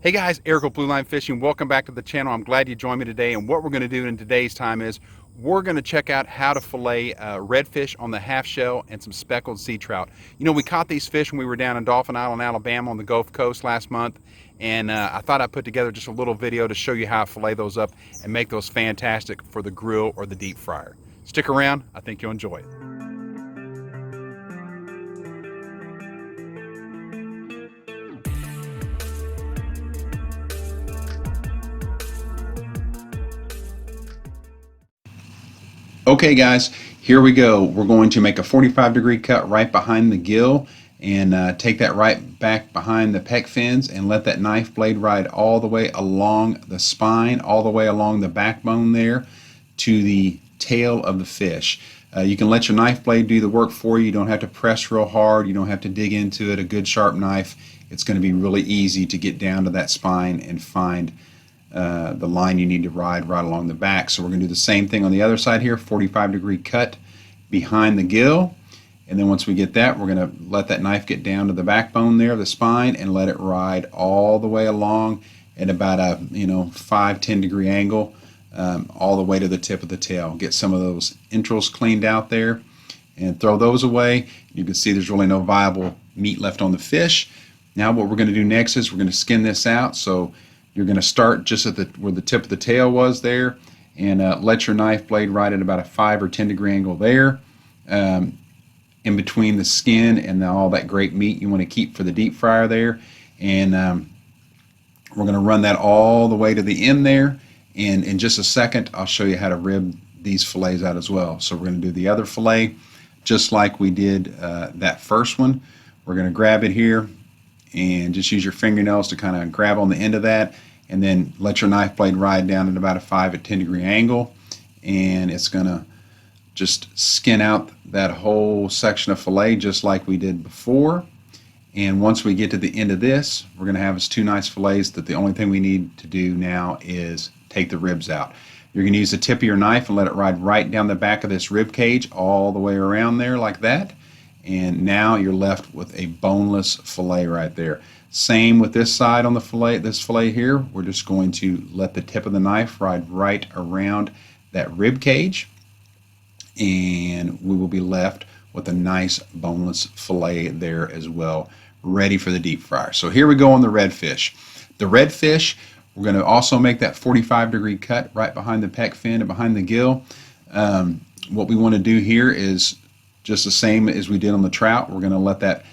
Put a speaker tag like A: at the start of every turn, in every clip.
A: Hey guys, Eric with Blue Line Fishing. Welcome back to the channel. I'm glad you joined me today. And what we're going to do in today's time is we're going to check out how to fillet redfish on the half shell and some speckled sea trout. You know, we caught these fish when we were down in Dauphin Island, Alabama on the Gulf Coast last month. And I thought I'd put together just a little video to show you how to fillet those up and make those fantastic for the grill or the deep fryer. Stick around. I think you'll enjoy it. Okay guys, here we go. We're going to make a 45-degree cut right behind the gill and take that right back behind the pec fins and let that knife blade ride all the way along the spine, all the way along the backbone there to the tail of the fish. You can let your knife blade do the work for you. You don't have to press real hard. You don't have to dig into it. A good sharp knife, it's going to be really easy to get down to that spine and find the line you need to ride right along the back. So we're going to do the same thing on the other side here, 45-degree cut behind the gill. And then once we get that, we're going to let that knife get down to the backbone there, the spine, and let it ride all the way along at about a 5-10 degree angle all the way to the tip of the tail. Get some of those entrails cleaned out there and throw those away. You can see there's really no viable meat left on the fish. Now what we're going to do next is we're going to skin this out. So you're going to start just at where the tip of the tail was there, and let your knife blade ride at about a 5 or 10 degree angle there, in between the skin and all that great meat you want to keep for the deep fryer there. And we're going to run that all the way to the end there. And in just a second, I'll show you how to rib these fillets out as well. So we're going to do the other fillet just like we did that first one. We're going to grab it here and just use your fingernails to kind of grab on the end of that, and then let your knife blade ride down at about a 5 or 10 degree angle, and it's going to just skin out that whole section of fillet just like we did before. And once we get to the end of this, we're going to have us two nice fillets that the only thing we need to do now is take the ribs out. You're going to use the tip of your knife and let it ride right down the back of this rib cage all the way around there like that. And now you're left with a boneless fillet right there. Same with this side on the fillet, this fillet here. We're just going to let the tip of the knife ride right around that rib cage, and we will be left with a nice boneless fillet there as well, ready for the deep fryer. So here we go on the redfish. The redfish, we're going to also make that 45-degree cut right behind the pec fin and behind the gill. What we want to do here is just the same as we did on the trout. We're going to let that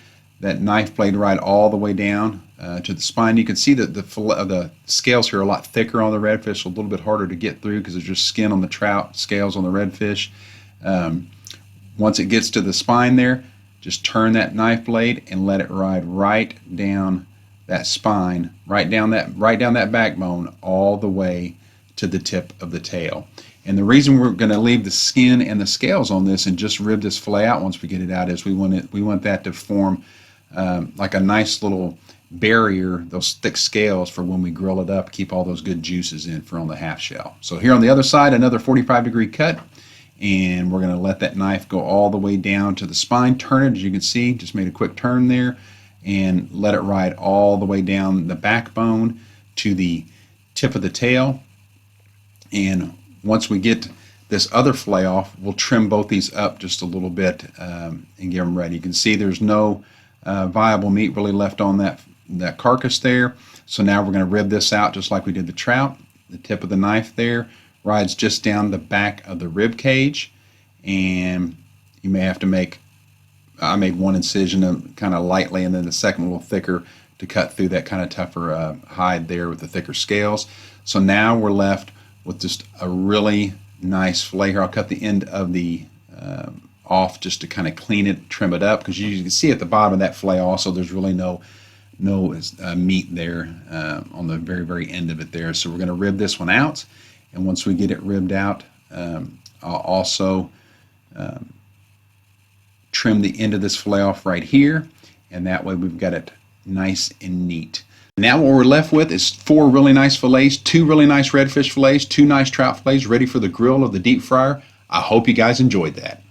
A: knife blade ride all the way down to the spine. You can see that the scales here are a lot thicker on the redfish, a little bit harder to get through because there's just skin on the trout, scales on the redfish. Once it gets to the spine there, just turn that knife blade and let it ride right down that spine, right down that backbone, all the way to the tip of the tail. And the reason we're going to leave the skin and the scales on this and just rib this fillet out once we get it out is we want that to form like a nice little barrier, those thick scales, for when we grill it up, keep all those good juices in for on the half shell. So here on the other side, another 45-degree cut, and we're going to let that knife go all the way down to the spine. Turn it, as you can see, just made a quick turn there, and let it ride all the way down the backbone to the tip of the tail. And once we get this other fillet off, we'll trim both these up just a little bit and get them ready. You can see there's no viable meat really left on that carcass there. So now we're going to rib this out just like we did the trout. The tip of the knife there rides just down the back of the rib cage, and you may have to I made one incision kind of lightly, and then the second a little thicker to cut through that kind of tougher hide there with the thicker scales. So now we're left with just a really nice fillet here. I'll cut the end of the off just to kind of clean it, trim it up, because you can see at the bottom of that fillet also there's really no meat there on the very end of it there. So we're going to rib this one out, and once we get it ribbed out, I'll also trim the end of this fillet off right here, and that way we've got it nice and neat. Now what we're left with is 4 really nice fillets, 2 really nice redfish fillets, 2 nice trout fillets ready for the grill or the deep fryer. I hope you guys enjoyed that.